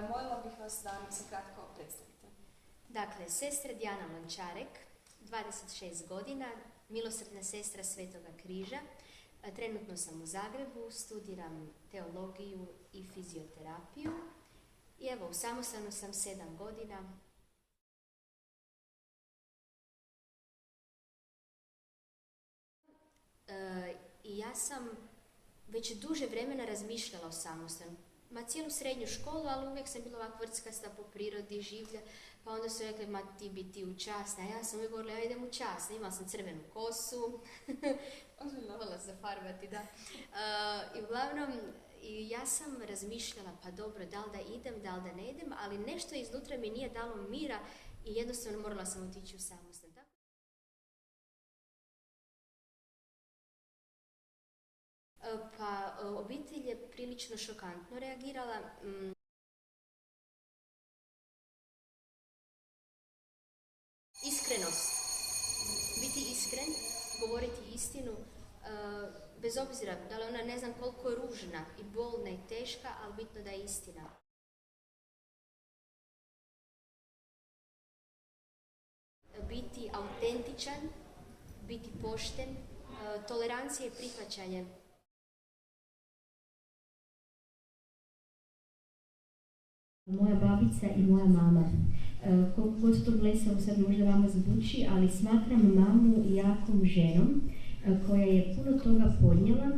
molila bih vas da nam se kratko predstavite. Dakle, sestra Dijana Lončarek, 26 godina, milosrdna sestra Svetoga križa. Trenutno sam u Zagrebu, studiram teologiju i fizioterapiju. I evo, u samostanu sam 7 godina. I ja sam već duže vremena razmišljala o samostanu. Cijelu srednju školu, ali uvijek sam bila ovako vrckasta po prirodi, življa. Pa onda su rekli, ti bi ti u časna. A ja sam uvijek govorila, ja idem u časna. Imala sam crvenu kosu. Voljela zafarbati, da. I uglavnom, ja sam razmišljala, pa dobro, da li da idem, da li da ne idem, ali nešto iznutra mi nije dalo mira i jednostavno morala sam otići u samostan. Pa obitelj je prilično šokantno reagirala. Iskrenost. Biti iskren, govoriti istinu, bez obzira da li ona ne znam koliko je ružna i bolna i teška, ali bitno da je istina. Biti autentičan, biti pošten, tolerancija i prihvaćanje. Moja babica i moja mama. Koliko god to blesavo sad možda vama zvuči, ali smatram mamu jakom ženom koja je puno toga podnijela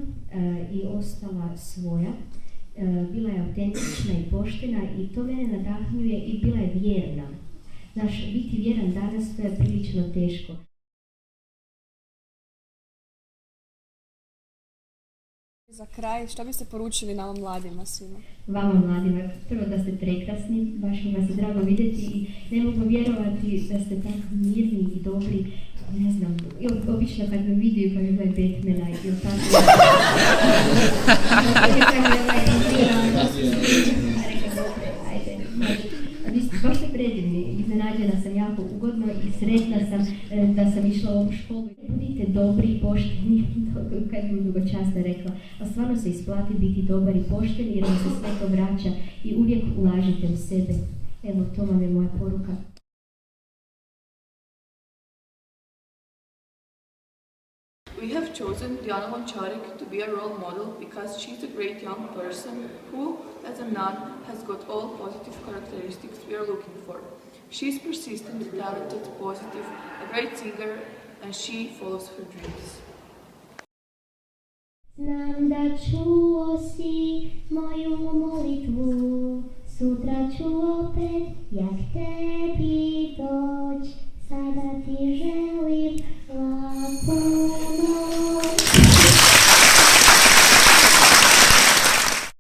i ostala svoja. Bila je autentična i poštena i to mene nadahnjuje i bila je vjerna. Znaš, biti vjeran danas to je prilično teško. Za kraj, što biste poručili nama mladima svima? Vama mladima, prvo da ste prekrasni, baš mi vas je drago vidjeti i ne mogu vjerovati da ste tako mirni i dobri, ne znam, obično kad me vidio pa mi gledaj Batmana ili tako. Vi ste baš ste predivni, iznenađena sam jako ugodno i sretna sam da sam išla u ovu školu. Budite dobri i pošteni, kad bi dugočasno rekla, a stvarno se isplati biti dobar i pošten jer vam se sve to vraća i uvijek ulažite u sebe. Evo, to vam je moja poruka. We have chosen Dijana Lončarek to be a role model because she's a great young person who, as a nun, has got all positive characteristics we are looking for. She's persistent, talented, positive, a great singer, and she follows her dreams. Znam da čuo si moju molitvu, sutra ću opet jak te